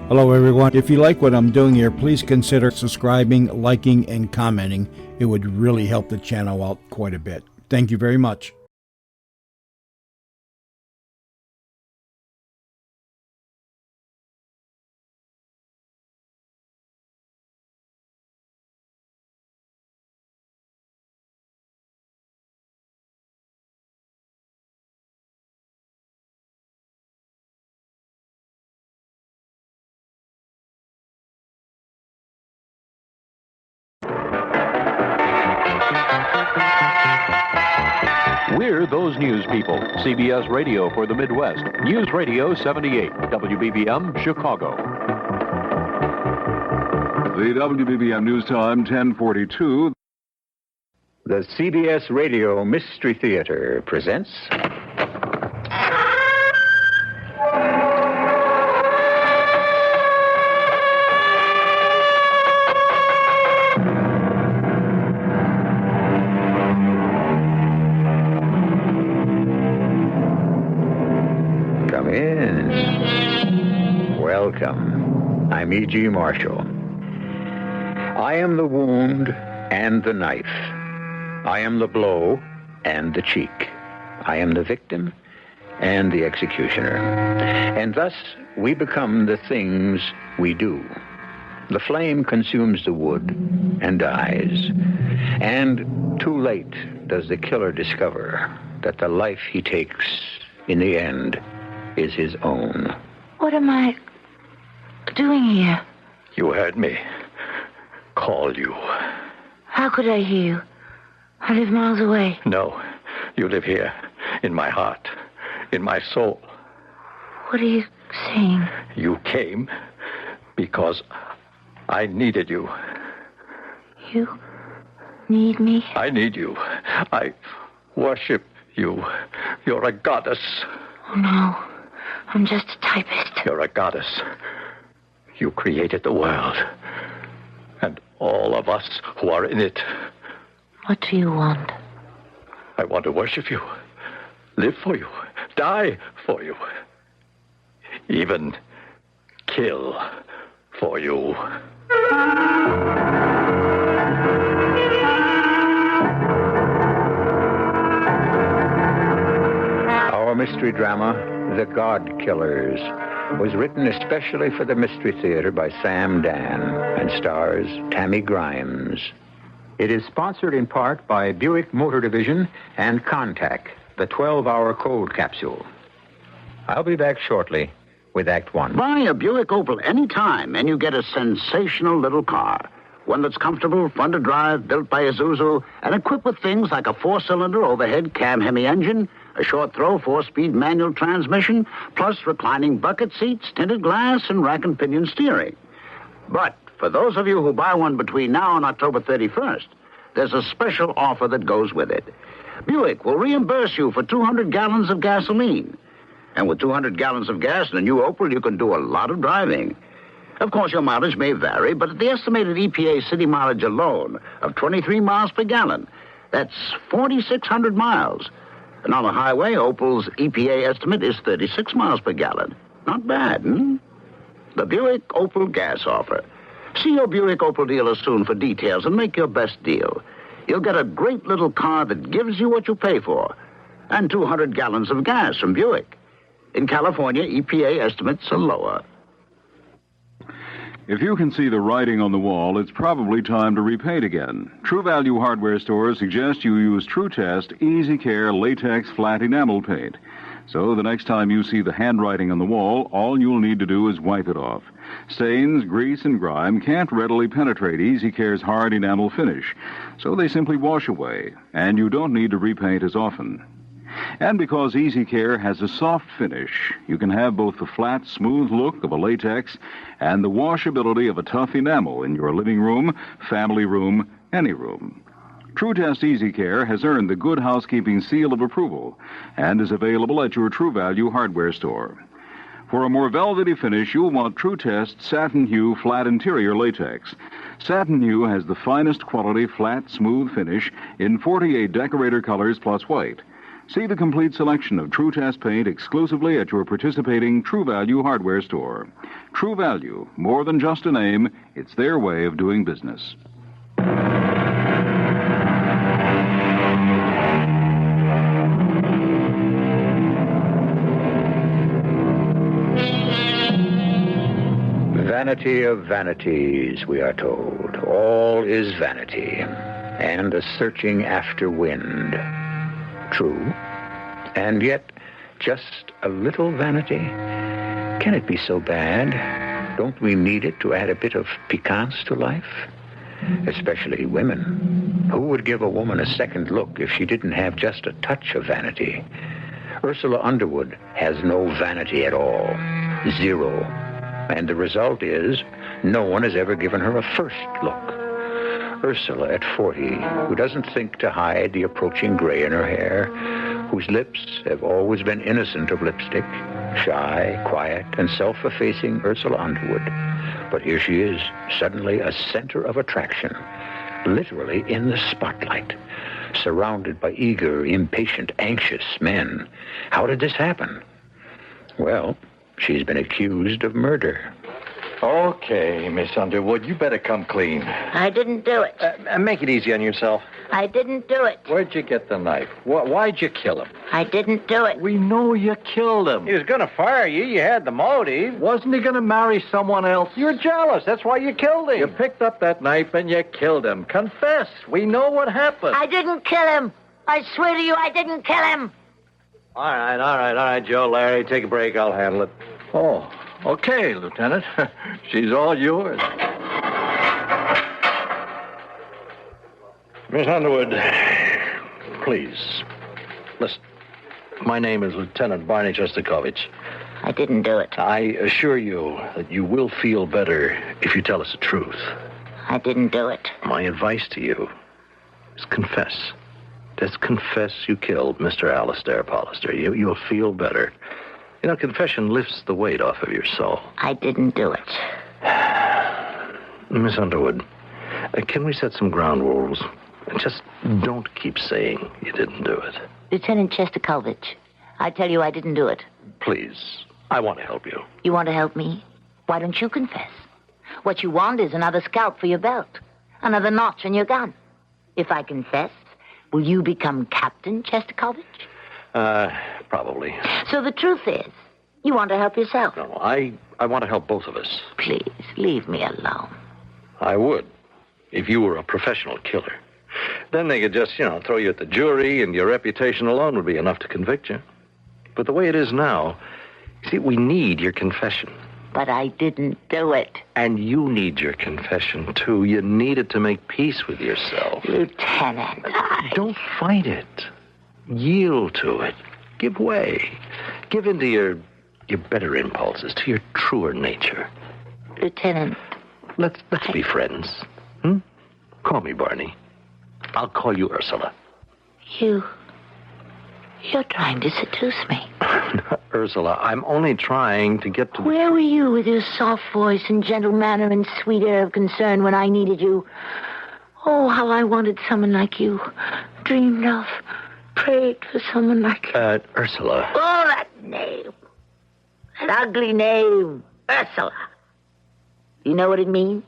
Hello, everyone. If you like what I'm doing here, please consider subscribing, liking, and commenting. It would really help the channel out quite a bit. Thank you very much. We're those news people. CBS Radio for the Midwest. News Radio 78, WBBM, Chicago. The WBBM News Time, 10:42. The CBS Radio Mystery Theater presents... Come in. Welcome. I'm E.G. Marshall. I am the wound and the knife. I am the blow and the cheek. I am the victim and the executioner. And thus we become the things we do. The flame consumes the wood and dies. And too late does the killer discover that the life he takes in the end is his own. What am I doing here? You heard me. Call you. How could I hear you? I live miles away. No, you live here, in my heart, in my soul. What are you saying? You came because I needed you. You need me? I need you. I worship you. You're a goddess. Oh, no. I'm just a typist. You're a goddess. You created the world. And all of us who are in it. What do you want? I want to worship you. Live for you. Die for you. Even kill for you. Our mystery drama, The God Killers, was written especially for the Mystery Theater by Sam Dan and stars Tammy Grimes. It is sponsored in part by Buick Motor Division and Contact, the 12-hour cold capsule. I'll be back shortly with Act One. Buy a Buick Opal anytime, and you get a sensational little car. One that's comfortable, fun to drive, built by Isuzu, and equipped with things like a 4-cylinder overhead cam Hemi engine, a short-throw 4-speed manual transmission, plus reclining bucket seats, tinted glass, and rack and pinion steering. But for those of you who buy one between now and October 31st, there's a special offer that goes with it. Buick will reimburse you for 200 gallons of gasoline. And with 200 gallons of gas in a new Opal, you can do a lot of driving. Of course, your mileage may vary, but at the estimated EPA city mileage alone of 23 miles per gallon, that's 4,600 miles. And on the highway, Opal's EPA estimate is 36 miles per gallon. Not bad, hmm? The Buick Opal gas offer. See your Buick Opal dealer soon for details and make your best deal. You'll get a great little car that gives you what you pay for. And 200 gallons of gas from Buick. In California, EPA estimates are lower. If you can see the writing on the wall, it's probably time to repaint again. True Value hardware stores suggest you use True Test Easy Care Latex Flat Enamel Paint. So the next time you see the handwriting on the wall, all you'll need to do is wipe it off. Stains, grease, and grime can't readily penetrate Easy Care's hard enamel finish, so they simply wash away, and you don't need to repaint as often. And because Easy Care has a soft finish, you can have both the flat, smooth look of a latex and the washability of a tough enamel in your living room, family room, any room. True Test Easy Care has earned the Good Housekeeping seal of approval and is available at your True Value hardware store. For a more velvety finish, you'll want True Test Satin Hue Flat Interior Latex. Satin Hue has the finest quality flat, smooth finish in 48 decorator colors plus white. See the complete selection of True Test paint exclusively at your participating True Value hardware store. True Value, more than just a name, it's their way of doing business. Vanity of vanities, we are told. All is vanity, and a searching after wind. True, and yet just a little vanity. Can it be so bad? Don't we need it to add a bit of piquance to life? Especially women. Who would give a woman a second look if she didn't have just a touch of vanity? Ursula Underwood has no vanity at all. Zero. And the result is, no one has ever given her a first look. Ursula at 40, who doesn't think to hide the approaching gray in her hair, whose lips have always been innocent of lipstick, shy, quiet, and self-effacing Ursula Underwood. But here she is, suddenly a center of attraction, literally in the spotlight, surrounded by eager, impatient, anxious men. How did this happen? Well, she's been accused of murder. Okay, Miss Underwood, you better come clean. I didn't do it. Make it easy on yourself. I didn't do it. Where'd you get the knife? Why'd you kill him? I didn't do it. We know you killed him. He was going to fire you. You had the motive. Wasn't he going to marry someone else? You're jealous. That's why you killed him. You picked up that knife and you killed him. Confess. We know what happened. I didn't kill him. I swear to you, I didn't kill him. All right, Joe, Larry. Take a break. I'll handle it. Oh, okay, Lieutenant. She's all yours. Miss Underwood, please. Listen, my name is Lieutenant Barney Shostakovich. I didn't do it. I assure you that you will feel better if you tell us the truth. I didn't do it. My advice to you is confess. Just confess you killed Mr. Alistair Pollister. You'll feel better. You know, confession lifts the weight off of your soul. I didn't do it. Miss Underwood, can we set some ground rules? Just don't keep saying you didn't do it. Lieutenant Shostakovich, I tell you I didn't do it. Please, I want to help you. You want to help me? Why don't you confess? What you want is another scalp for your belt, another notch in your gun. If I confess, will you become Captain Shostakovich? Probably. So the truth is, you want to help yourself. No, I want to help both of us. Please, leave me alone. I would, if you were a professional killer. Then they could just, throw you at the jury, and your reputation alone would be enough to convict you. But the way it is now, you see, we need your confession. But I didn't do it. And you need your confession, too. You need it to make peace with yourself. Lieutenant, Don't fight it. Yield to it. Give way. Give in to your better impulses, to your truer nature. Lieutenant. Let's be friends. Call me Barney. I'll call you Ursula. You're trying to seduce me. Ursula, I'm only trying to get to... Where were you with your soft voice and gentle manner and sweet air of concern when I needed you? Oh, how I wanted someone like you. Dreamed of, prayed for someone like you. Ursula. Oh, that name. That ugly name. Ursula. You know what it means?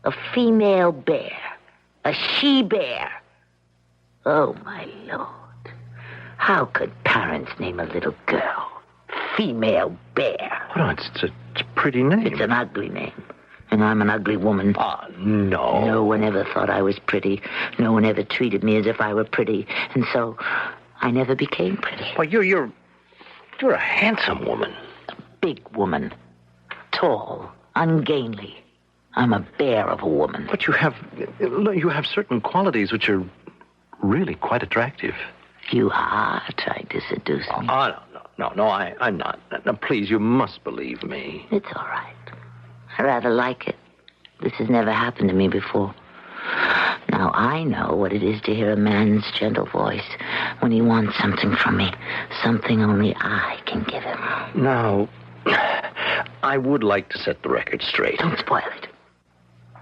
A female bear. A she-bear. Oh, my Lord. How could parents name a little girl Female Bear? Oh, it's a pretty name. It's an ugly name. And I'm an ugly woman. Ah, no. No one ever thought I was pretty. No one ever treated me as if I were pretty. And so I never became pretty. Well, you're a handsome woman. A big woman. Tall. Ungainly. I'm a bear of a woman. But you have certain qualities which are really quite attractive. You are trying to seduce me. Oh, no, I'm not. Now, please, you must believe me. It's all right. I rather like it. This has never happened to me before. Now, I know what it is to hear a man's gentle voice when he wants something from me. Something only I can give him. Now, I would like to set the record straight. Don't spoil it.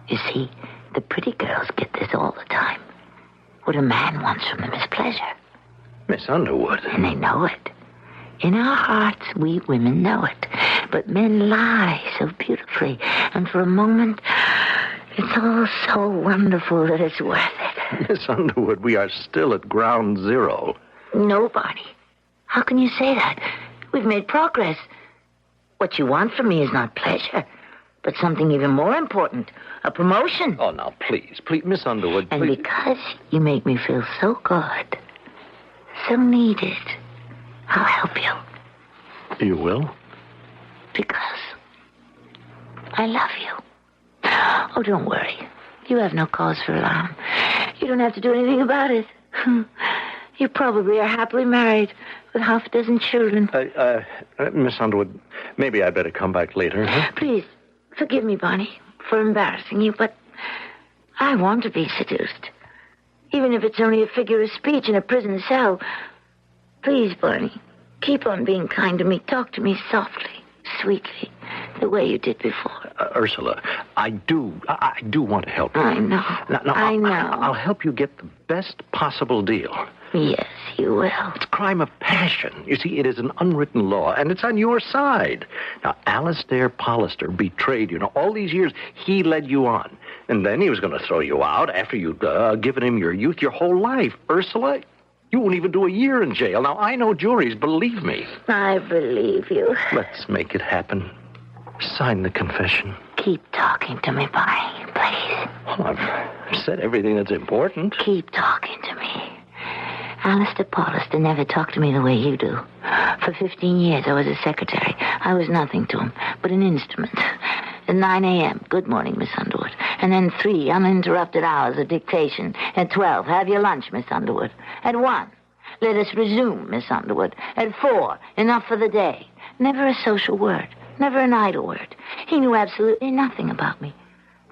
You see, the pretty girls get this all the time. What a man wants from them is pleasure. Miss Underwood. And they know it. In our hearts, we women know it. But men lie so beautifully. And for a moment, it's all so wonderful that it's worth it. Miss Underwood, we are still at ground zero. No, Barney. How can you say that? We've made progress. What you want from me is not pleasure, but something even more important, a promotion. Oh, now, please, Miss Underwood, And please. because you make me feel so good, so needed, I'll help you. You will? Because I love you. Oh, don't worry. You have no cause for alarm. You don't have to do anything about it. You probably are happily married with half a dozen children. Miss Underwood, maybe I'd better come back later, huh? Please, forgive me, Barney, for embarrassing you, but I want to be seduced. Even if it's only a figure of speech in a prison cell. Please, Barney, keep on being kind to me. Talk to me softly, sweetly, the way you did before. Ursula, I do want to help you. I know. I know. I'll help you get the best possible deal. Yes, you will. It's a crime of passion. You see, it is an unwritten law, and it's on your side. Now, Alistair Pollister betrayed you. Now, all these years, he led you on. And then he was going to throw you out after you'd given him your youth, your whole life. Ursula, you won't even do a year in jail. Now, I know juries, believe me. I believe you. Let's make it happen. Sign the confession. Keep talking to me, Barney, please. Well, I've said everything that's important. Keep talking to me. Alistair Pollister never talked to me the way you do. For 15 years, I was a secretary. I was nothing to him, but an instrument. At 9 a.m., good morning, Miss Underwood. And then 3 uninterrupted hours of dictation. At 12, have your lunch, Miss Underwood. At 1, let us resume, Miss Underwood. At 4, enough for the day. Never a social word. Never an idle word. He knew absolutely nothing about me.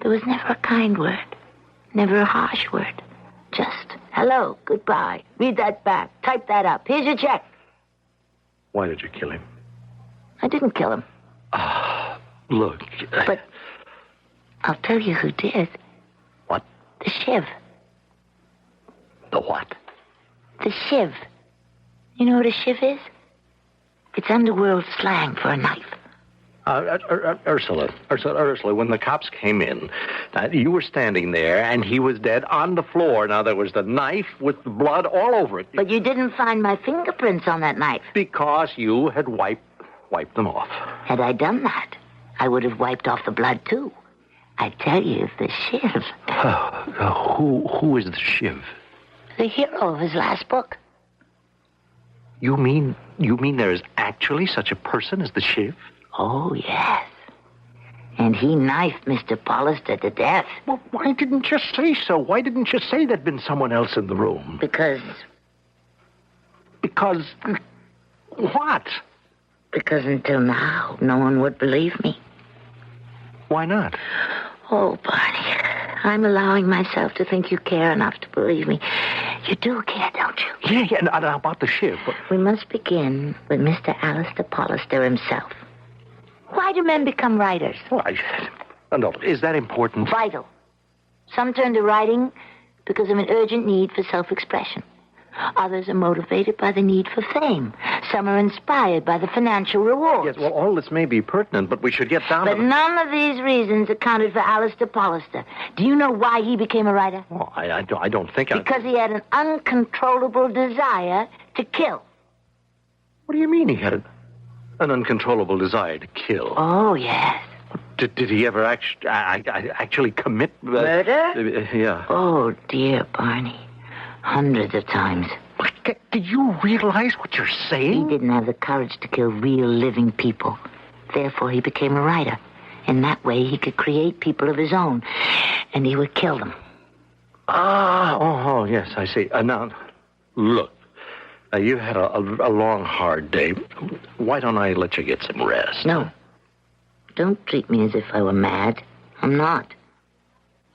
There was never a kind word. Never a harsh word. Just, hello, goodbye. Read that back. Type that up. Here's your check. Why did you kill him? I didn't kill him. Look. But I'll tell you who did. What? The Shiv. The what? The Shiv. You know what a Shiv is? It's underworld slang for a knife. Ursula, when the cops came in, you were standing there, and he was dead on the floor. Now, there was the knife with the blood all over it. But you didn't find my fingerprints on that knife. Because you had wiped them off. Had I done that, I would have wiped off the blood, too. I tell you, the Shiv. Who is the Shiv? The hero of his last book. You mean there is actually such a person as the Shiv? Oh, yes. And he knifed Mr. Pollister to death. Well, why didn't you say so? Why didn't you say there'd been someone else in the room? Because what? Because until now, no one would believe me. Why not? Oh, Barney, I'm allowing myself to think you care enough to believe me. You do care, don't you? Yeah, and about the Shiv. But... We must begin with Mr. Alistair Pollister himself. Why do men become writers? Well, no, is that important? Vital. Some turn to writing because of an urgent need for self-expression. Others are motivated by the need for fame. Some are inspired by the financial rewards. Yes, well, all this may be pertinent, but we should get down to... But none of these reasons accounted for Alistair Pollister. Do you know why he became a writer? Well, I don't think Because he had an uncontrollable desire to kill. What do you mean he had an uncontrollable desire to kill? Oh, yes. Did he ever actually commit... Murder? Yeah. Oh, dear, Barney. Hundreds of times. Did you realize what you're saying? He didn't have the courage to kill real living people. Therefore, he became a writer. In that way, he could create people of his own. And he would kill them. Oh, yes, I see. Now, look. You had a long, hard day. Why don't I let you get some rest? No. Don't treat me as if I were mad. I'm not.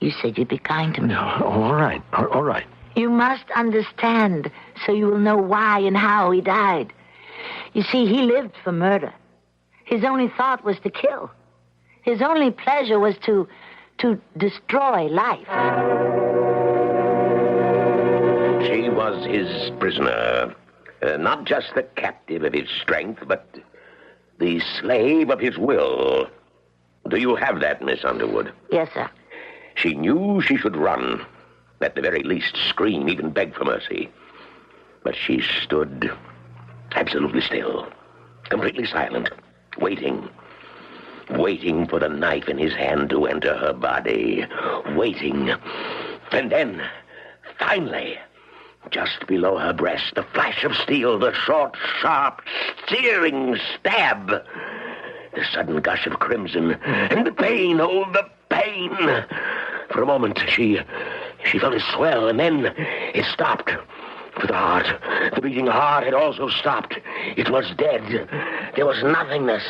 You said you'd be kind to me. No, all right. You must understand, so you will know why and how he died. You see, he lived for murder. His only thought was to kill. His only pleasure was to destroy life. She was his prisoner. Not just the captive of his strength, but the slave of his will. Do you have that, Miss Underwood? Yes, sir. She knew she should run. At the very least, scream, even beg for mercy. But she stood absolutely still, completely silent, waiting for the knife in his hand to enter her body, waiting. And then, finally, just below her breast, the flash of steel, the short, sharp, searing stab, the sudden gush of crimson, and the pain, oh, the pain. For a moment, she felt it swell, and then it stopped. For the beating heart had also stopped. It was dead. There was nothingness.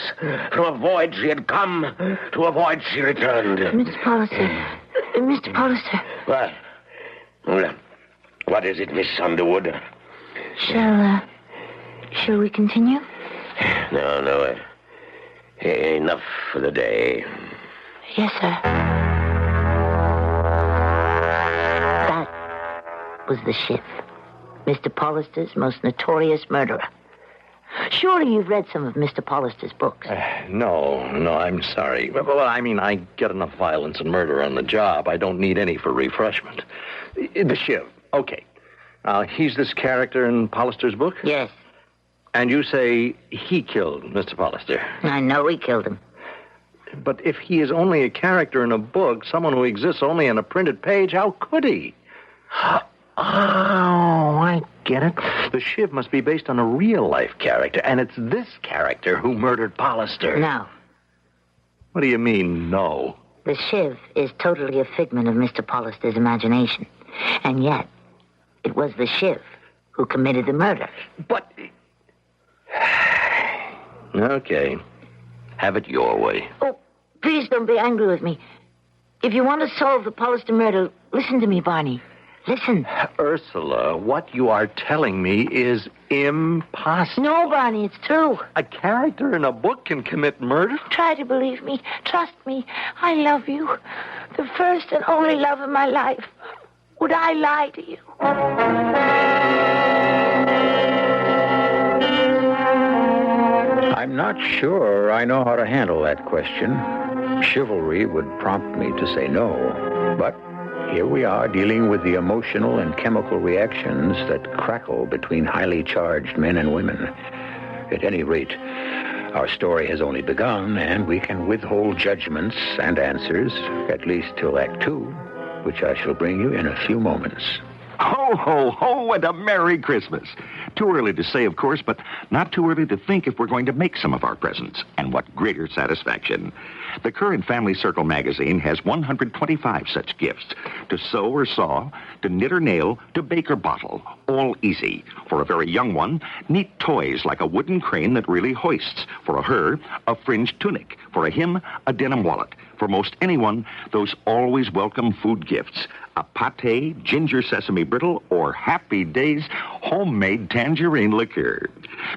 From a void she had come, to a void she returned. Mr. Pollister. Mr. Pollister. What? What is it, Miss Underwood? Shall we continue? No. Enough for the day. Yes, sir. That was the Shiv, Mr. Pollister's most notorious murderer. Surely you've read some of Mr. Pollister's books. No, I'm sorry. Well, I mean, I get enough violence and murder on the job. I don't need any for refreshment. The Shiv. Okay. He's this character in Pollister's book? Yes. And you say he killed Mr. Pollister? I know he killed him. But if he is only a character in a book, someone who exists only on a printed page, how could he? Oh, I get it. The Shiv must be based on a real-life character, and it's this character who murdered Pollister. No. What do you mean, no? The Shiv is totally a figment of Mr. Pollister's imagination. And yet, it was the Shiv who committed the murder. But... Okay. Have it your way. Oh, please don't be angry with me. If you want to solve the Pollister murder, listen to me, Barney. Listen. Ursula, what you are telling me is impossible. No, Barney, it's true. A character in a book can commit murder? Try to believe me. Trust me. I love you. The first and only love of my life. Would I lie to you? I'm not sure I know how to handle that question. Chivalry would prompt me to say no, but here we are dealing with the emotional and chemical reactions that crackle between highly charged men and women. At any rate, our story has only begun, and we can withhold judgments and answers, at least till Act 2, which I shall bring you in a few moments. Ho, ho, ho, and a Merry Christmas. Too early to say, of course, but not too early to think if we're going to make some of our presents. And what greater satisfaction. The current Family Circle magazine has 125 such gifts. To sew or saw, to knit or nail, to bake or bottle. All easy. For a very young one, neat toys like a wooden crane that really hoists. For her, a fringed tunic. For a him, a denim wallet. For most anyone, those always welcome food gifts. A pâté, ginger sesame brittle, or Happy Days homemade tangerine liqueur.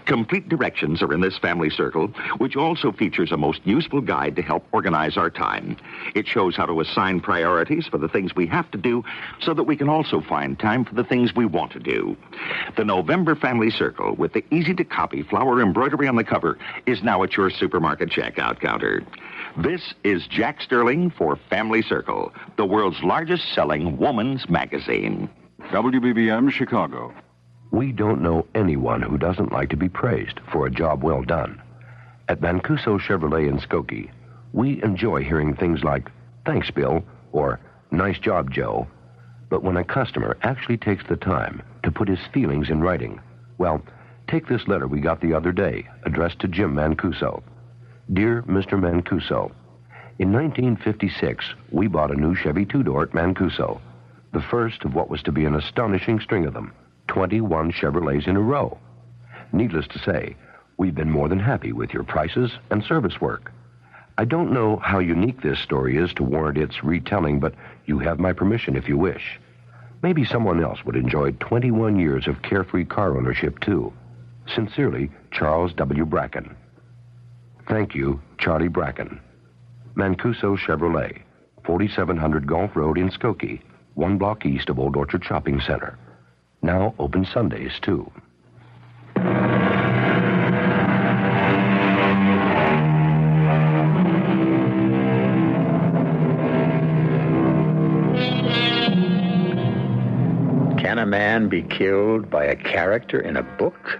Complete directions are in this Family Circle, which also features a most useful guide to help organize our time. It shows how to assign priorities for the things we have to do so that we can also find time for the things we want to do. The November Family Circle, with the easy-to-copy flower embroidery on the cover, is now at your supermarket checkout counter. This is Jack Sterling for Family Circle, the world's largest-selling woman's magazine. WBBM, Chicago. We don't know anyone who doesn't like to be praised for a job well done. At Mancuso Chevrolet in Skokie, we enjoy hearing things like, "Thanks, Bill," or "Nice job, Joe." But when a customer actually takes the time to put his feelings in writing, well, take this letter we got the other day, addressed to Jim Mancuso. Dear Mr. Mancuso, in 1956, we bought a new Chevy two-door at Mancuso, the first of what was to be an astonishing string of them, 21 Chevrolets in a row. Needless to say, we've been more than happy with your prices and service work. I don't know how unique this story is to warrant its retelling, but you have my permission if you wish. Maybe someone else would enjoy 21 years of carefree car ownership, too. Sincerely, Charles W. Bracken. Thank you, Charlie Bracken. Mancuso Chevrolet, 4700 Gulf Road in Skokie, 1 block east of Old Orchard Shopping Center. Now open Sundays, too. a man be killed by a character in a book?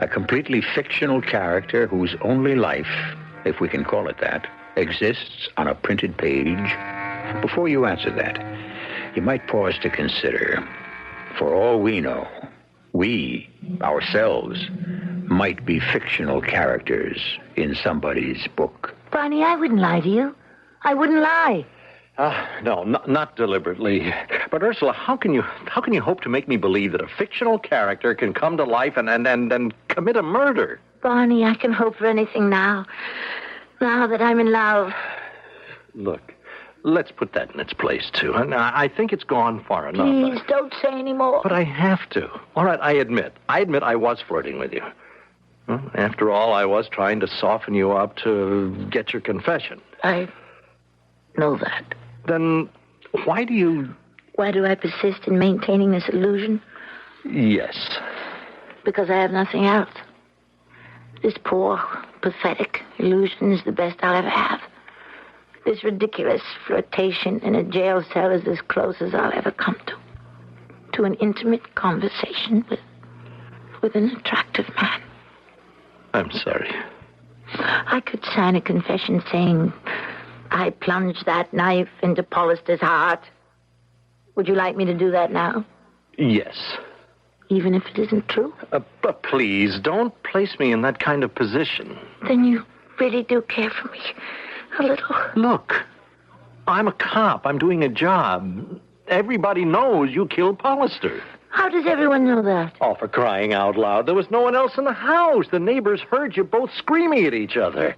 A completely fictional character whose only life, if we can call it that, exists on a printed page? Before you answer that, you might pause to consider, for all we know, we, ourselves, might be fictional characters in somebody's book. Barney, I wouldn't lie to you. I wouldn't lie. No, not deliberately. But Ursula, how can you hope to make me believe that a fictional character can come to life and commit a murder? Barney, I can hope for anything now. Now that I'm in love. Look, let's put that in its place, too. And I think it's gone far enough. Please, don't say any more. But I have to. All right, I admit I was flirting with you. Well, after all, I was trying to soften you up to get your confession. I know that. Then why do I persist in maintaining this illusion? Yes. Because I have nothing else. This poor, pathetic illusion is the best I'll ever have. This ridiculous flirtation in a jail cell is as close as I'll ever come to an intimate conversation with an attractive man. I'm sorry. I could sign a confession saying I plunged that knife into Pollister's heart. Would you like me to do that now? Yes. Even if it isn't true? But please, don't place me in that kind of position. Then you really do care for me. A little. Look, I'm a cop. I'm doing a job. Everybody knows you killed Pollister. How does everyone know that? Oh, for crying out loud. There was no one else in the house. The neighbors heard you both screaming at each other.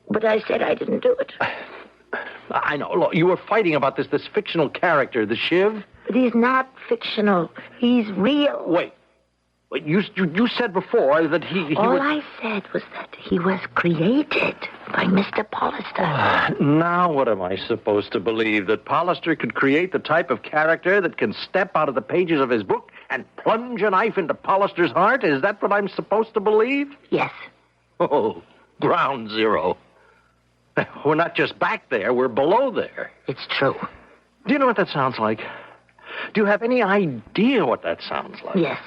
But I said I didn't do it. I know. Look, you were fighting about this fictional character, the Shiv. But he's not fictional. He's real. Wait. You said before that he All I said was that he was created by Mr. Pollister. Now what am I supposed to believe? That Pollister could create the type of character that can step out of the pages of his book and plunge a knife into Pollister's heart? Is that what I'm supposed to believe? Yes. Oh, ground zero. We're not just back there, we're below there. It's true. Do you know what that sounds like? Do you have any idea what that sounds like? Yes.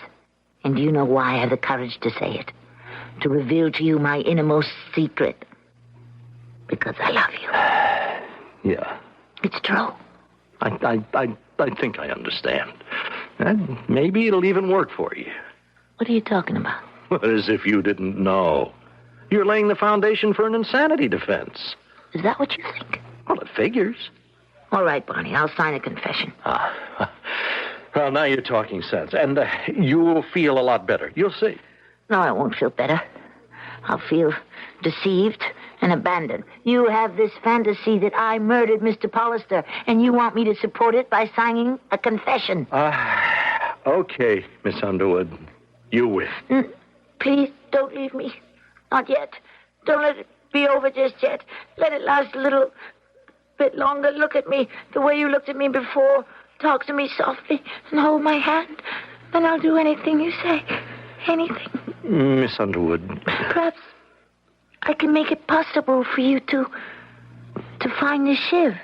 And do you know why I have the courage to say it? To reveal to you my innermost secret. Because I love you. Yeah. It's true. I think I understand. And maybe it'll even work for you. What are you talking about? As if you didn't know. You're laying the foundation for an insanity defense. Is that what you think? Well, it figures. All right, Barney, I'll sign a confession. Well, now you're talking sense. And you will feel a lot better. You'll see. No, I won't feel better. I'll feel deceived and abandoned. You have this fantasy that I murdered Mr. Pollister, and you want me to support it by signing a confession. Okay, Miss Underwood. You win. Please, don't leave me. Not yet. Don't let it be over just yet. Let it last a little bit longer. Look at me the way you looked at me before. Talk to me softly and hold my hand. And I'll do anything you say. Anything. Miss Underwood. Perhaps I can make it possible for you to find the Shiv.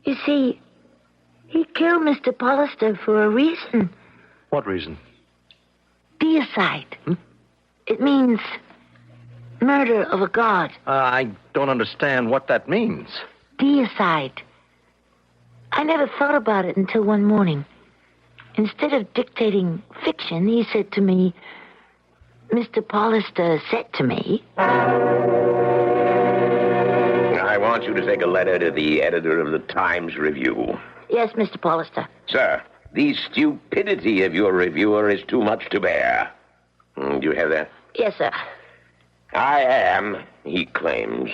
You see, he killed Mr. Pollister for a reason. What reason? Deicide. It means murder of a god. I don't understand what that means. Deicide. I never thought about it until one morning. Instead of dictating fiction, he said to me, Mr. Pollister said to me... I want you to take a letter to the editor of the Times Review. Yes, Mr. Pollister. Sir, the stupidity of your reviewer is too much to bear. Do you have that? Yes, sir. I am, he claims,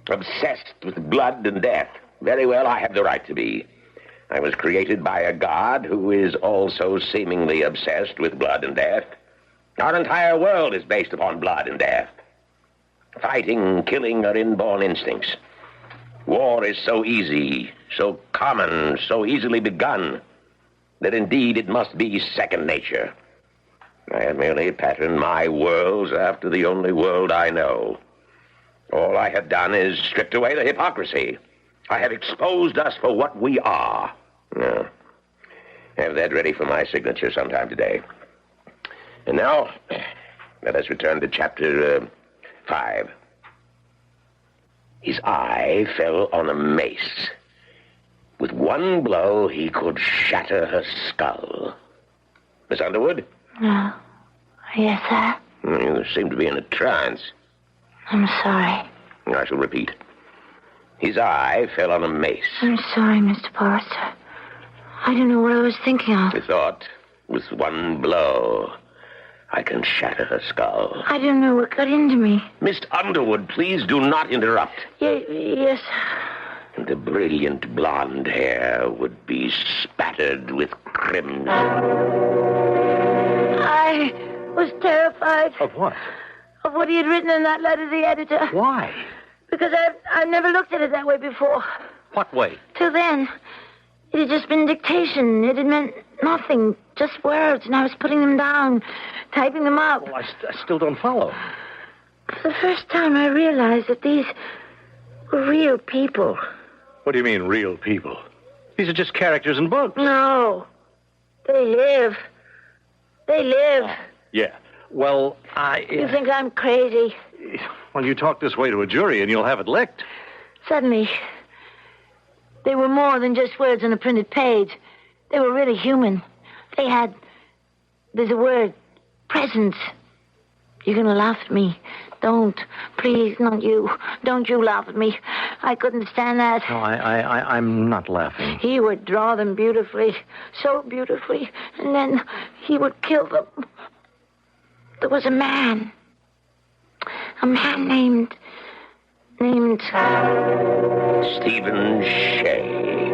obsessed with blood and death. Very well, I have the right to be. I was created by a god who is also seemingly obsessed with blood and death. Our entire world is based upon blood and death. Fighting, killing are inborn instincts. War is so easy, so common, so easily begun, that indeed it must be second nature. I have merely patterned my worlds after the only world I know. All I have done is stripped away the hypocrisy. I have exposed us for what we are. No. Have that ready for my signature sometime today. And now, let us return to chapter 5. His eye fell on a mace. With one blow, he could shatter her skull. Miss Underwood? No. Yes, sir? You seem to be in a trance. I'm sorry. I shall repeat. His eye fell on a mace. I'm sorry, Mr. Forrester. I don't know what I was thinking of. I thought, with one blow, I can shatter her skull. I don't know what got into me. Miss Underwood, please do not interrupt. Yes. The brilliant blonde hair would be spattered with crimson. I was terrified. Of what? Of what he had written in that letter to the editor. Why? Because I've never looked at it that way before. What way? Till then, it had just been dictation. It had meant nothing, just words, and I was putting them down, typing them up. Well, I still don't follow. For the first time, I realized that these were real people. What do you mean, real people? These are just characters in books. No. They live. They live. Oh, yeah. Well, You think I'm crazy? Well, you talk this way to a jury and you'll have it licked. Suddenly, they were more than just words on a printed page. They were really human. They had, there's a word, presence. You're going to laugh at me. Don't. Please, not you. Don't you laugh at me. I couldn't stand that. No, I'm not laughing. He would draw them beautifully, so beautifully, and then he would kill them. There was a man named Stephen Shea,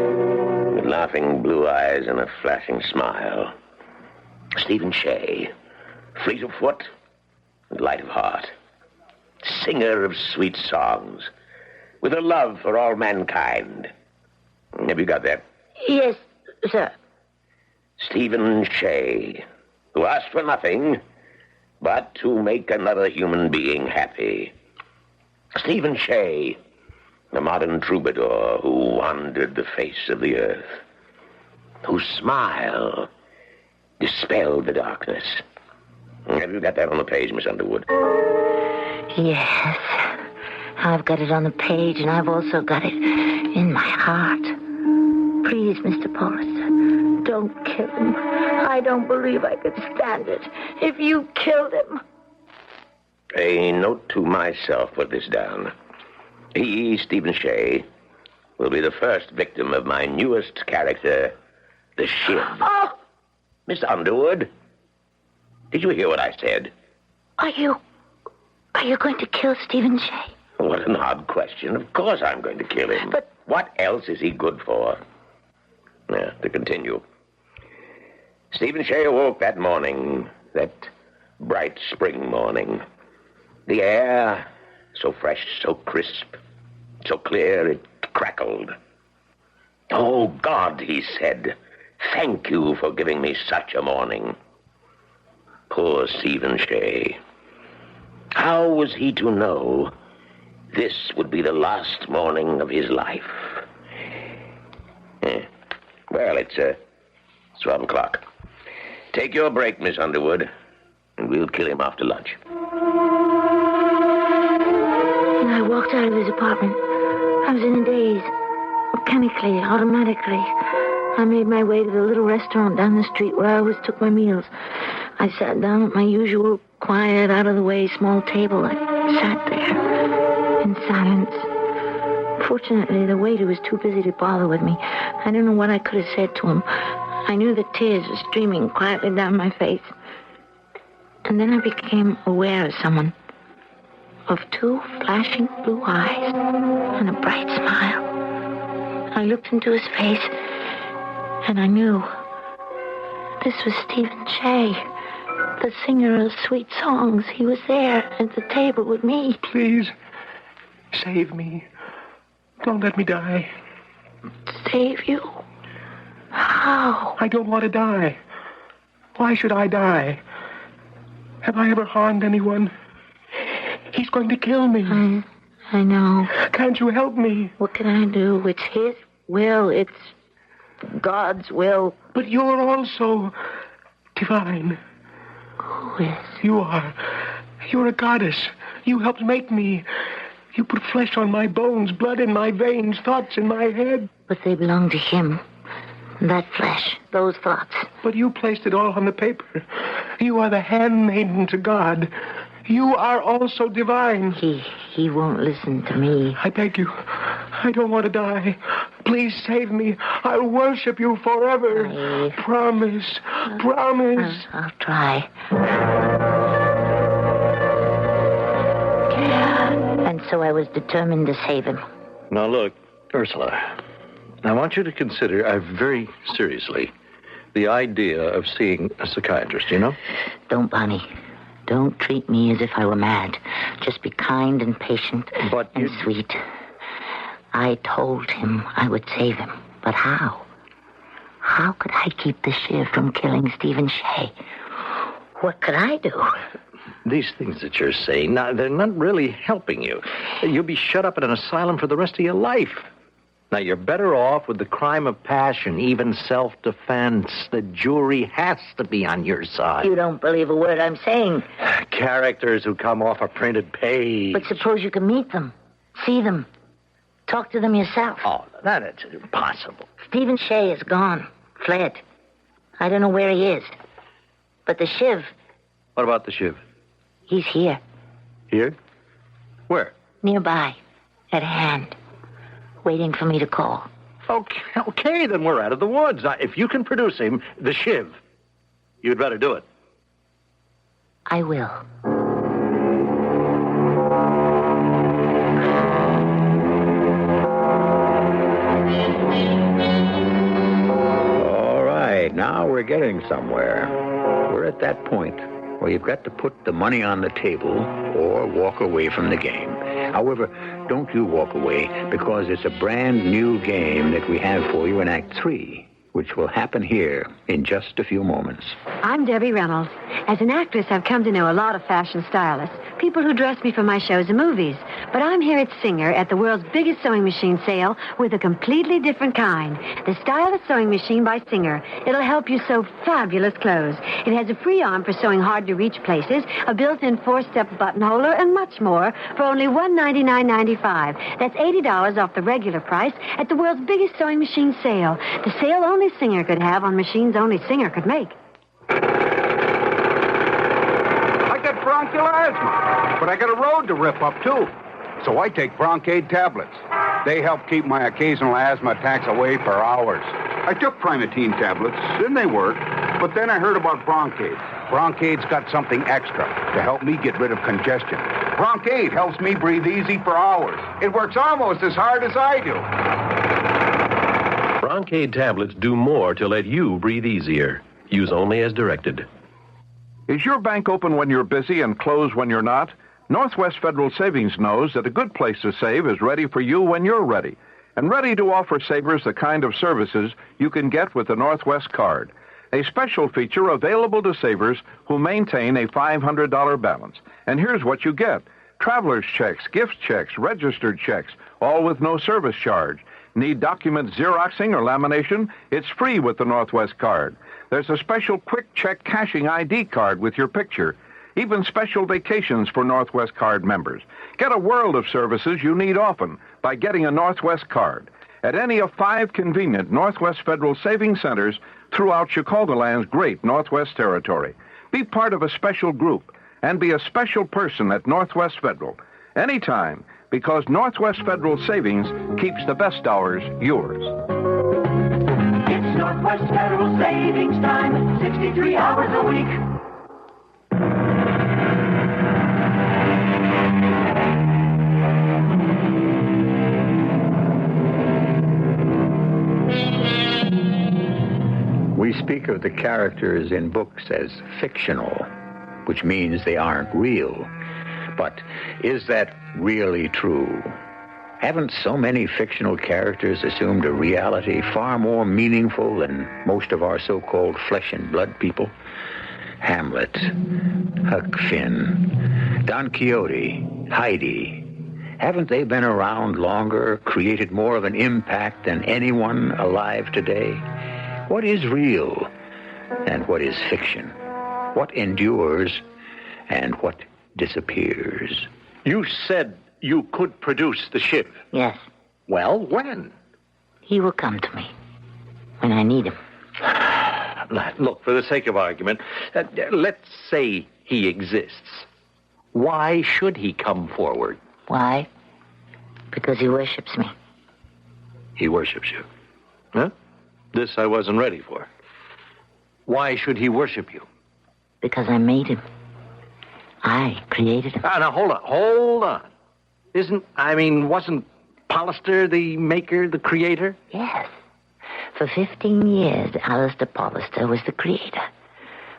with laughing blue eyes and a flashing smile. Stephen Shea, fleet of foot and light of heart, singer of sweet songs, with a love for all mankind. Have you got that? Yes, sir. Stephen Shea, who asked for nothing but to make another human being happy. Stephen Shea, the modern troubadour who wandered the face of the earth, whose smile dispelled the darkness. Have you got that on the page, Miss Underwood? Yes. I've got it on the page, and I've also got it in my heart. Please, Mr. Forrester, don't kill him. I don't believe I could stand it if you killed him. A note to myself, put this down. He, Stephen Shea, will be the first victim of my newest character, the Shiv. Oh! Miss Underwood, did you hear what I said? Are you going to kill Stephen Shea? What an odd question. Of course I'm going to kill him. But what else is he good for? Now, to continue. Stephen Shea awoke that morning, that bright spring morning. The air, so fresh, so crisp, so clear, it crackled. Oh, God, he said, thank you for giving me such a morning. Poor Stephen Shea. How was he to know this would be the last morning of his life? Well, it's 12 o'clock. Take your break, Miss Underwood, and we'll kill him after lunch. And I walked out of his apartment. I was in a daze. Mechanically, automatically. I made my way to the little restaurant down the street where I always took my meals. I sat down at my usual quiet, out-of-the-way small table. I sat there in silence. Fortunately, the waiter was too busy to bother with me. I don't know what I could have said to him. I knew that tears were streaming quietly down my face. And then I became aware of someone. Of two flashing blue eyes and a bright smile. I looked into his face, and I knew this was Stephen Shea, the singer of sweet songs. He was there at the table with me. Please, save me. Don't let me die. Save you? How? I don't want to die. Why should I die? Have I ever harmed anyone? He's going to kill me. I know. Can't you help me? What can I do? It's his will. It's God's will. But you're also divine. Who is? You are. You're a goddess. You helped make me. You put flesh on my bones, blood in my veins, thoughts in my head. But they belong to him. That flesh, those thoughts. But you placed it all on the paper. You are the handmaiden to God. You are also divine. He won't listen to me. I beg you. I don't want to die. Please save me. I'll worship you forever. Promise. Promise. I'll try. And so I was determined to save him. Now, look, Ursula, I want you to consider, very seriously, the idea of seeing a psychiatrist, you know? Don't, Bonnie. Don't treat me as if I were mad. Just be kind and patient and sweet. I told him I would save him. But how? How could I keep the Shiv from killing Stephen Shea? What could I do? These things that you're saying, now, they're not really helping you. You'll be shut up in an asylum for the rest of your life. Now, you're better off with the crime of passion, even self-defense. The jury has to be on your side. You don't believe a word I'm saying. Characters who come off a printed page. But suppose you can meet them, see them, talk to them yourself. Oh, that is impossible. Stephen Shea is gone, fled. I don't know where he is. But the Shiv... What about the Shiv? He's here. Here? Where? Nearby, at hand. Waiting for me to call. Okay, then we're out of the woods. Now, if you can produce him, the Shiv, you'd better do it. I will. All right, now we're getting somewhere. We're at that point where you've got to put the money on the table or walk away from the game. However, don't you walk away, because it's a brand new game that we have for you in Act 3, which will happen here in just a few moments. I'm Debbie Reynolds. As an actress, I've come to know a lot of fashion stylists, people who dress me for my shows and movies. But I'm here at Singer at the world's biggest sewing machine sale with a completely different kind. The Stylist Sewing Machine by Singer. It'll help you sew fabulous clothes. It has a free arm for sewing hard-to-reach places, a built-in 4-step button holder, and much more for only $199.95. That's $80 off the regular price at the world's biggest sewing machine sale. The sale only Singer could have on machines only Singer could make. I got bronchial asthma, but I got a road to rip up, too. So I take Broncaid tablets. They help keep my occasional asthma attacks away for hours. I took Primatine tablets, and they worked. But then I heard about Broncaid. Broncaid's got something extra to help me get rid of congestion. Broncaid helps me breathe easy for hours. It works almost as hard as I do. Broncaid tablets do more to let you breathe easier. Use only as directed. Is your bank open when you're busy and closed when you're not? Northwest Federal Savings knows that a good place to save is ready for you when you're ready, and ready to offer savers the kind of services you can get with the Northwest card. A special feature available to savers who maintain a $500 balance. And here's what you get: traveler's checks, gift checks, registered checks, all with no service charge. Need document Xeroxing or lamination? It's free with the Northwest card. There's a special quick check cashing ID card with your picture. Even special vacations for Northwest card members. Get a world of services you need often by getting a Northwest card at any of 5 convenient Northwest Federal Savings Centers throughout Chicagoland's great Northwest Territory. Be part of a special group and be a special person at Northwest Federal anytime, because Northwest Federal Savings keeps the best hours yours. It's Northwest Federal Savings Time, 63 hours a week. We speak of the characters in books as fictional, which means they aren't real. But is that really true? Haven't so many fictional characters assumed a reality far more meaningful than most of our so-called flesh and blood people? Hamlet, Huck Finn, Don Quixote, Heidi. Haven't they been around longer, created more of an impact than anyone alive today? What is real and what is fiction? What endures and what disappears? You said you could produce the Shiv. Yes. Well, when? He will come to me when I need him. Look, for the sake of argument, let's say he exists. Why should he come forward? Why? Because he worships me. He worships you. Huh? This I wasn't ready for. Why should he worship you? Because I made him. I created him. Now, hold on. Wasn't Pollister the maker, the creator? Yes. For 15 years, Alistair Pollister was the creator.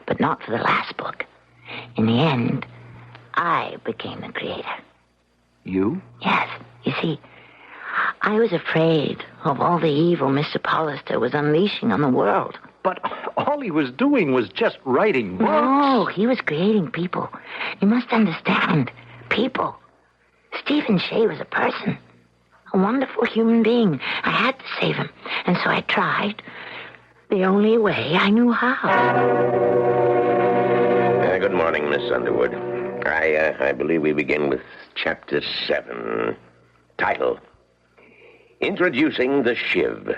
But not for the last book. In the end, I became the creator. You? Yes. You see, I was afraid of all the evil Mr. Pollister was unleashing on the world. But all he was doing was just writing books. No, he was creating people. You must understand. People. Stephen Shea was a person. A wonderful human being. I had to save him. And so I tried. The only way I knew how. Good morning, Miss Underwood. I believe we begin with Chapter 7. Title: Introducing the Shiv.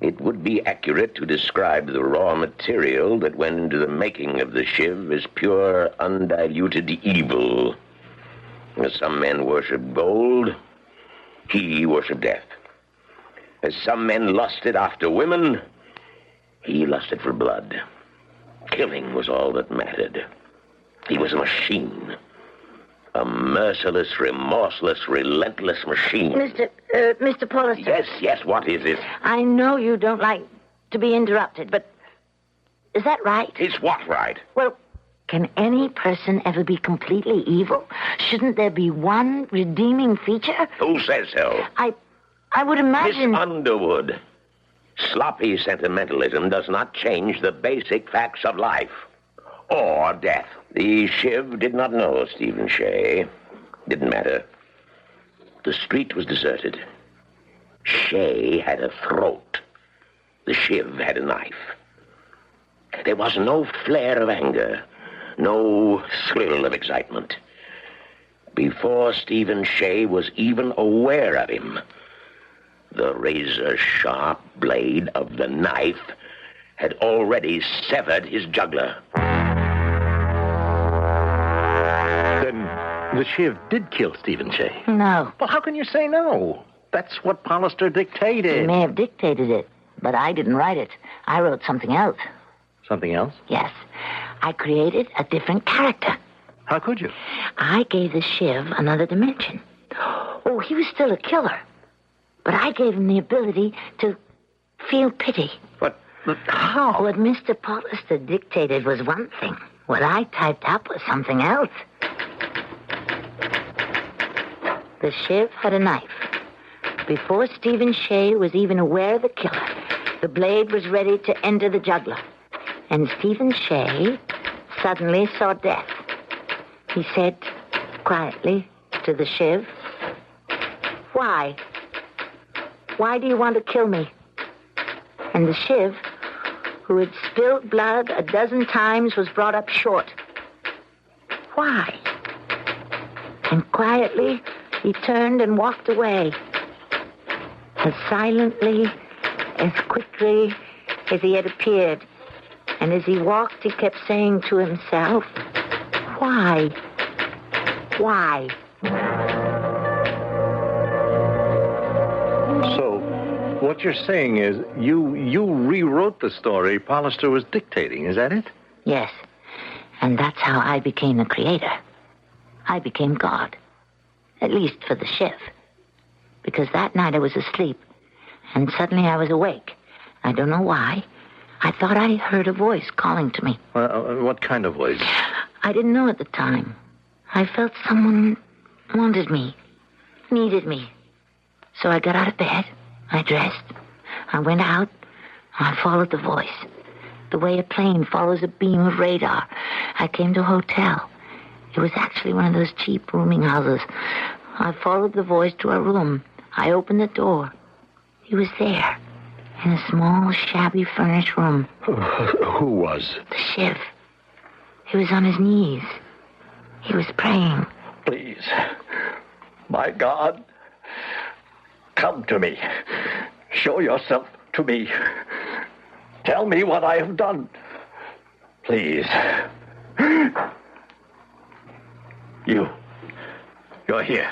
It would be accurate to describe the raw material that went into the making of the Shiv as pure, undiluted evil. As some men worship gold, he worshiped death. As some men lusted after women, he lusted for blood. Killing was all that mattered. He was a machine. A merciless, remorseless, relentless machine. Mr. Pollister. Yes, what is it? I know you don't like to be interrupted, but is that right? It's what right? Well, can any person ever be completely evil? Shouldn't there be one redeeming feature? Who says so? I would imagine... Miss Underwood, sloppy sentimentalism does not change the basic facts of life. Or death. The Shiv did not know Stephen Shea. Didn't matter. The street was deserted. Shea had a throat. The Shiv had a knife. There was no flare of anger. No thrill of excitement. Before Stephen Shea was even aware of him, the razor-sharp blade of the knife had already severed his jugular. The Shiv did kill Stephen Shea. No. Well, how can you say no? That's what Pollister dictated. He may have dictated it, but I didn't write it. I wrote something else. Something else? Yes. I created a different character. How could you? I gave the Shiv another dimension. Oh, he was still a killer. But I gave him the ability to feel pity. But how? What Mr. Pollister dictated was one thing. What I typed up was something else. The Shiv had a knife. Before Stephen Shea was even aware of the killer, the blade was ready to enter the jugular. And Stephen Shea suddenly saw death. He said quietly to the Shiv, "Why? Why do you want to kill me?" And the Shiv, who had spilled blood a dozen times, was brought up short. Why? And quietly, he turned and walked away. As silently, as quickly as he had appeared. And as he walked, he kept saying to himself, "Why? Why?" So, what you're saying is you rewrote the story Pollister was dictating, is that it? Yes. And that's how I became the creator. I became God. At least for the Shiv. Because that night I was asleep, and suddenly I was awake. I don't know why. I thought I heard a voice calling to me. What kind of voice? I didn't know at the time. I felt someone wanted me, needed me. So I got out of bed. I dressed. I went out. I followed the voice. The way a plane follows a beam of radar. I came to a hotel. It was actually one of those cheap rooming houses. I followed the voice to a room. I opened the door. He was there. In a small, shabby, furnished room. Who was? The Shiv. He was on his knees. He was praying. Please, my God, come to me. Show yourself to me. Tell me what I have done. Please. You're here.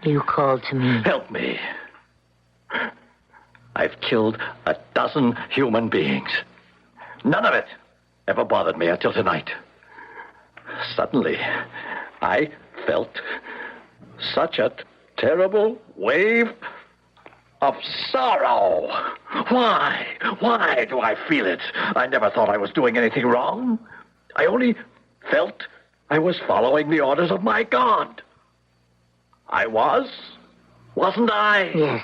You called to me. Help me. I've killed 12 human beings. None of it ever bothered me until tonight. Suddenly, I felt such a terrible wave of sorrow. Why? Why do I feel it? I never thought I was doing anything wrong. I only felt I was following the orders of my God. I was, wasn't I? Yes,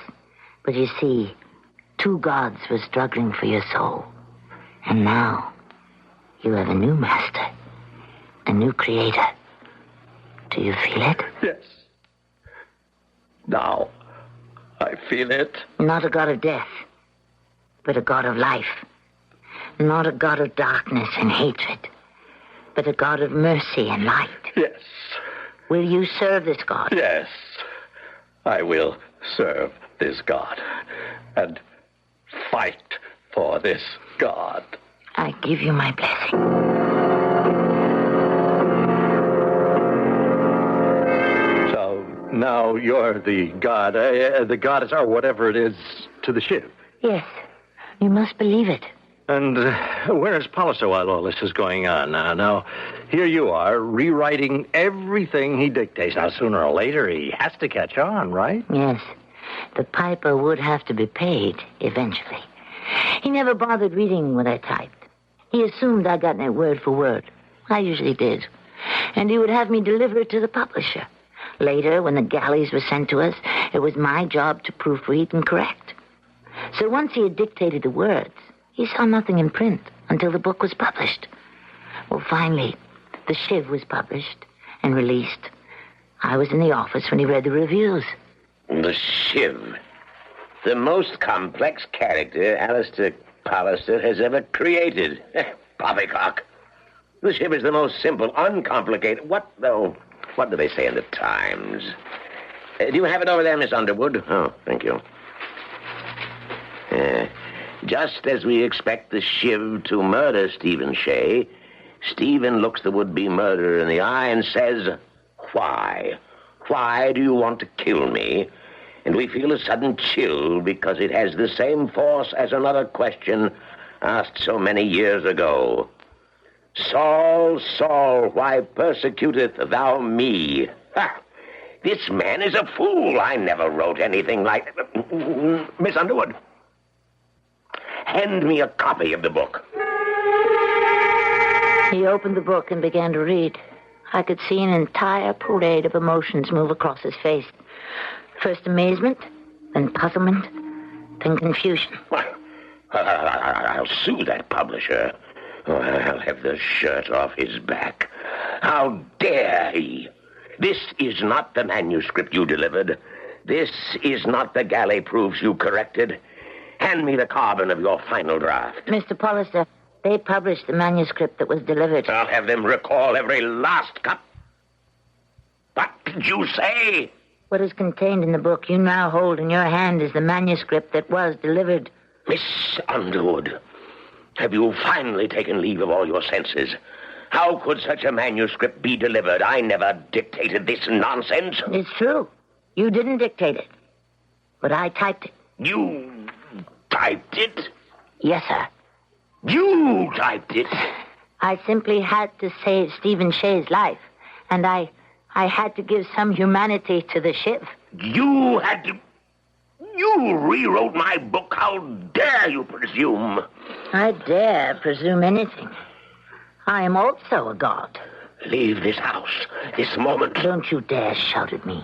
but you see, 2 gods were struggling for your soul. And now, you have a new master, a new creator. Do you feel it? Yes. Now, I feel it. Not a god of death, but a god of life. Not a god of darkness and hatred, but a god of mercy and light. Yes. Will you serve this God? Yes. I will serve this God and fight for this God. I give you my blessing. So now you're the God, the goddess or whatever it is to the Shiv. Yes, you must believe it. And where is Palliser while all this is going on? Now, here you are, rewriting everything he dictates. Now, sooner or later, he has to catch on, right? Yes. The piper would have to be paid, eventually. He never bothered reading what I typed. He assumed I got it word for word. I usually did. And he would have me deliver it to the publisher. Later, when the galleys were sent to us, it was my job to proofread and correct. So once he had dictated the words, he saw nothing in print until the book was published. Well, finally, The Shiv was published and released. I was in the office when he read the reviews. The Shiv. The most complex character Alistair Palliser has ever created. Poppycock. The Shiv is the most simple, uncomplicated... What do they say in the Times? Do you have it over there, Miss Underwood? Oh, thank you. Just as we expect the Shiv to murder Stephen Shea, Stephen looks the would-be murderer in the eye and says, "Why? Why do you want to kill me?" And we feel a sudden chill because it has the same force as another question asked so many years ago. "Saul, Saul, why persecuteth thou me?" Ha! This man is a fool. I never wrote anything like that. Miss Underwood, hand me a copy of the book. He opened the book and began to read. I could see an entire parade of emotions move across his face. First amazement, then puzzlement, then confusion. I'll sue that publisher. I'll have the shirt off his back. How dare he? This is not the manuscript you delivered. This is not the galley proofs you corrected. Hand me the carbon of your final draft. Mr. Palliser, they published the manuscript that was delivered. I'll have them recall every last cut. What did you say? What is contained in the book you now hold in your hand is the manuscript that was delivered. Miss Underwood, have you finally taken leave of all your senses? How could such a manuscript be delivered? I never dictated this nonsense. It's true. You didn't dictate it. But I typed it. You typed it? Yes, sir. You typed it? I simply had to save Stephen Shea's life. And I had to give some humanity to the Shiv. You had to... You rewrote my book. How dare you presume? I dare presume anything. I am also a god. Leave this house this moment. Don't you dare shout at me.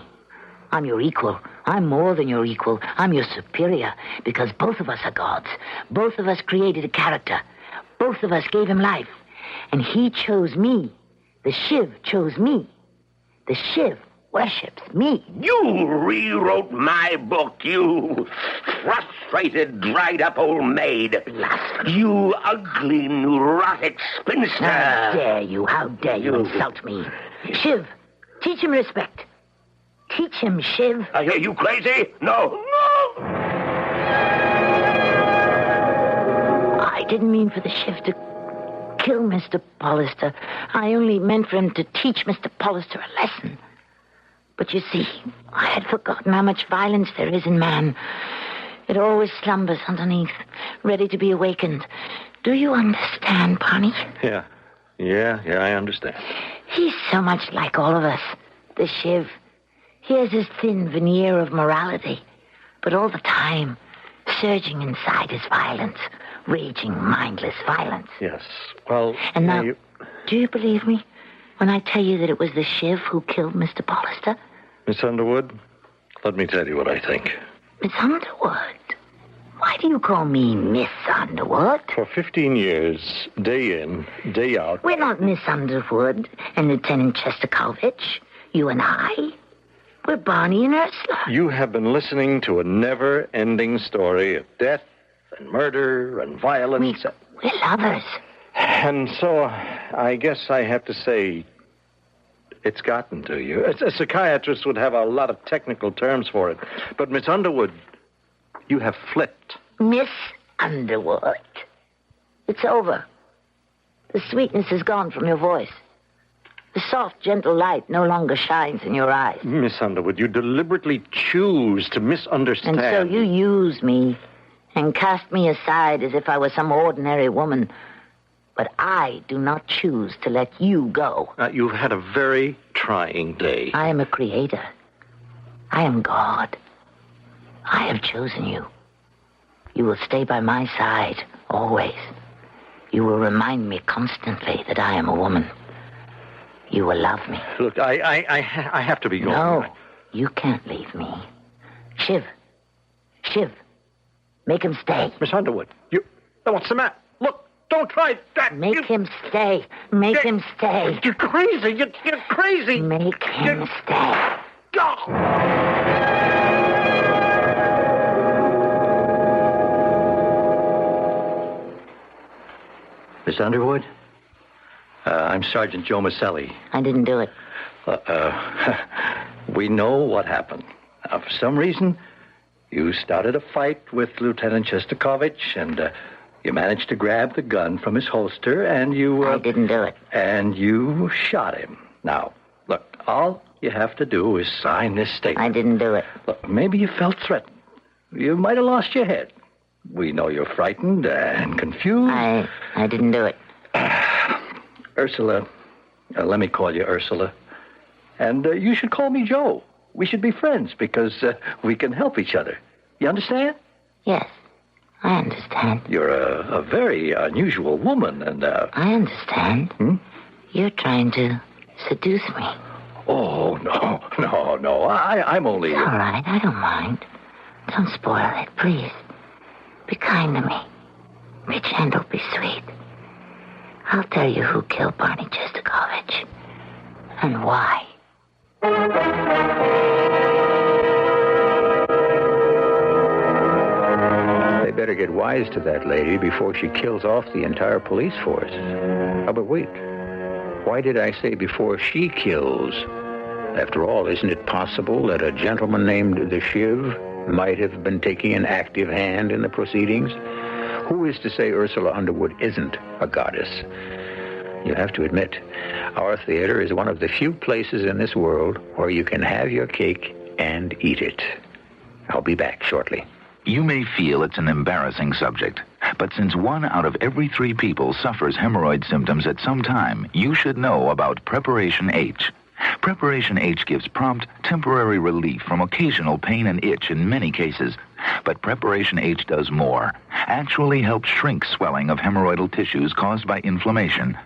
I'm your equal. I'm more than your equal. I'm your superior, because both of us are gods. Both of us created a character. Both of us gave him life. And he chose me. The Shiv chose me. The Shiv worships me. You rewrote my book, you frustrated, dried-up old maid. You ugly, neurotic spinster. How dare you? How dare you insult me? Shiv, teach him respect. Teach him, Shiv. Are you crazy? No. I didn't mean for the Shiv to kill Mr. Pollister. I only meant for him to teach Mr. Pollister a lesson. But you see, I had forgotten how much violence there is in man. It always slumbers underneath, ready to be awakened. Do you understand, Barney? Yeah, I understand. He's so much like all of us, the Shiv. He has his thin veneer of morality, but all the time, surging inside his violence, raging, mindless violence. Yes, well... And now, do you believe me when I tell you that it was the Shiv who killed Mr. Pollister? Miss Underwood, let me tell you what I think. Miss Underwood? Why do you call me Miss Underwood? For 15 years, day in, day out... We're not Miss Underwood and Lieutenant Chesterkovich, you and I. We're Barney and Ursula. You have been listening to a never-ending story of death and murder and violence. We're lovers. And so, I guess I have to say, it's gotten to you. A psychiatrist would have a lot of technical terms for it. But, Miss Underwood, you have flipped. Miss Underwood. It's over. The sweetness is gone from your voice. The soft, gentle light no longer shines in your eyes. Miss Underwood, you deliberately choose to misunderstand. And so you use me and cast me aside as if I was some ordinary woman. But I do not choose to let you go. You've had a very trying day. I am a creator. I am God. I have chosen you. You will stay by my side, always. You will remind me constantly that I am a woman. You will love me. Look, I have to be going. No, you can't leave me. Shiv. Make him stay. Miss Underwood, what's the matter? Look, don't try that. Make him stay. Make him stay. You're crazy. You're crazy. Make him stay. Go. Miss Underwood? I'm Sergeant Joe Maselli. I didn't do it. We know what happened. For some reason, you started a fight with Lieutenant Chesterkovich, and you managed to grab the gun from his holster, and you... I didn't do it. And you shot him. Now, look, all you have to do is sign this statement. I didn't do it. Look, maybe you felt threatened. You might have lost your head. We know you're frightened and confused. I didn't do it. Ursula, let me call you Ursula. And you should call me Joe. We should be friends because we can help each other. You understand? Yes, I understand. You're a very unusual woman, and... I understand. You're trying to seduce me. Oh, no. I'm only... It's all right, I don't mind. Don't spoil it, please. Be kind to me. Be gentle, be sweet. I'll tell you who killed Barney Chesterkovich and why. They better get wise to that lady before she kills off the entire police force. Oh, but wait. Why did I say before she kills? After all, isn't it possible that a gentleman named the Shiv might have been taking an active hand in the proceedings? Who is to say Ursula Underwood isn't a goddess? You have to admit, our theater is one of the few places in this world where you can have your cake and eat it. I'll be back shortly. You may feel it's an embarrassing subject, but since 1 out of every 3 people suffers hemorrhoid symptoms at some time, you should know about Preparation H. Preparation H gives prompt, temporary relief from occasional pain and itch in many cases. But Preparation H does more. Actually helps shrink swelling of hemorrhoidal tissues caused by inflammation.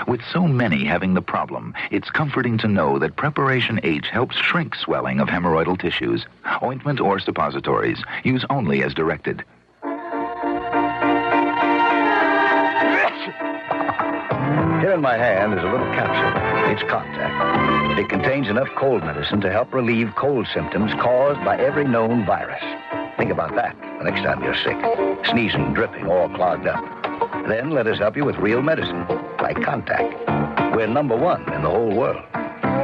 With so many having the problem, it's comforting to know that Preparation H helps shrink swelling of hemorrhoidal tissues. Ointment or suppositories. Use only as directed. Here in my hand is a little capsule. It's contact. It contains enough cold medicine to help relieve cold symptoms caused by every known virus. Think about that the next time you're sick. Sneezing, dripping, all clogged up. Then let us help you with real medicine, like Contact. We're #1 in the whole world.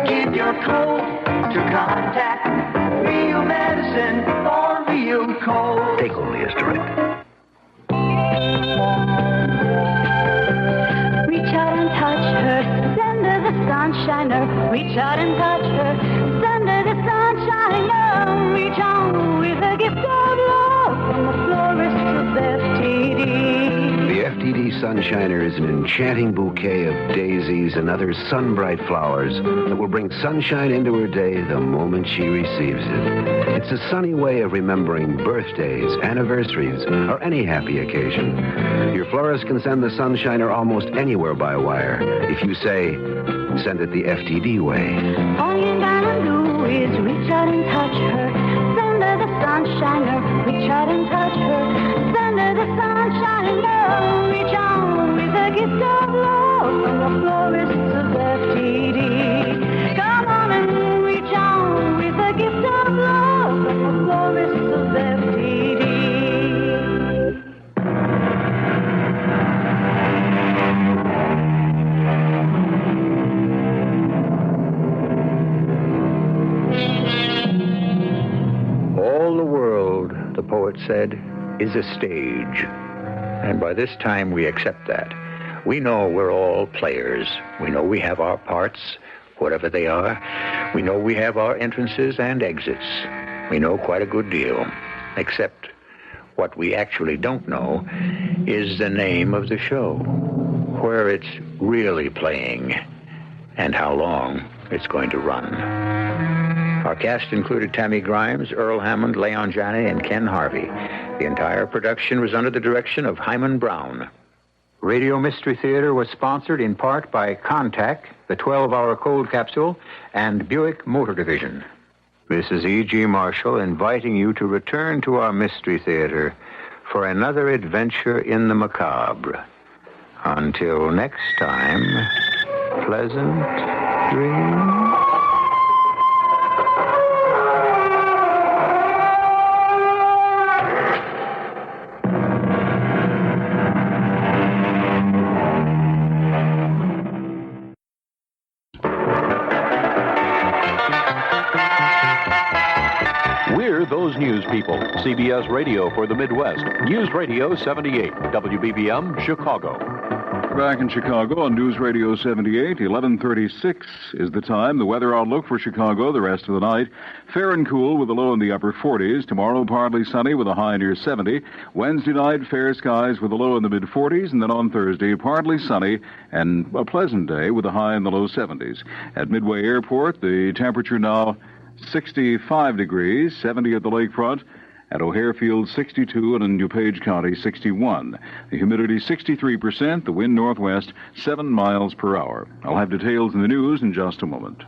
Give your cold to Contact. Real medicine for real cold. Take only as directed. Reach out and touch her, send her the sunshiner. Reach out and touch her, send her the sunshiner. Reach on with a gift of love from the florist of FTD. The FTD Sunshiner is an enchanting bouquet of daisies and other sun-bright flowers that will bring sunshine into her day the moment she receives it. It's a sunny way of remembering birthdays, anniversaries, or any happy occasion. Your florist can send the Sunshiner almost anywhere by wire. If you say, send it the FTD way. All you gotta do is reach out and touch her. Send her the sunshiner. Reach out and touch her. Send her the sunshiner. Reach on with a gift of love from the florists of FTD. Come on and reach on with a gift of love from the florists of FTD. All the world, the poet said, is a stage. And by this time we accept that. We know we're all players. We know we have our parts, whatever they are. We know we have our entrances and exits. We know quite a good deal. Except what we actually don't know is the name of the show, where it's really playing, and how long it's going to run. Our cast included Tammy Grimes, Earl Hammond, Leon Janney, and Ken Harvey. The entire production was under the direction of Hyman Brown. Radio Mystery Theater was sponsored in part by Contact, the 12-hour cold capsule, and Buick Motor Division. This is E.G. Marshall inviting you to return to our Mystery Theater for another adventure in the macabre. Until next time, pleasant dreams. We're those news people. CBS Radio for the Midwest. News Radio 78, WBBM, Chicago. We're back in Chicago on News Radio 78. 11:36 is the time. The weather outlook for Chicago the rest of the night. Fair and cool with a low in the upper 40s. Tomorrow, partly sunny with a high near 70. Wednesday night, fair skies with a low in the mid-40s. And then on Thursday, partly sunny and a pleasant day with a high in the low 70s. At Midway Airport, the temperature now 65 degrees, 70 at the lakefront. At O'Hare Field, 62, and in DuPage County, 61. The humidity, 63%. The wind northwest, 7 miles per hour. I'll have details in the news in just a moment.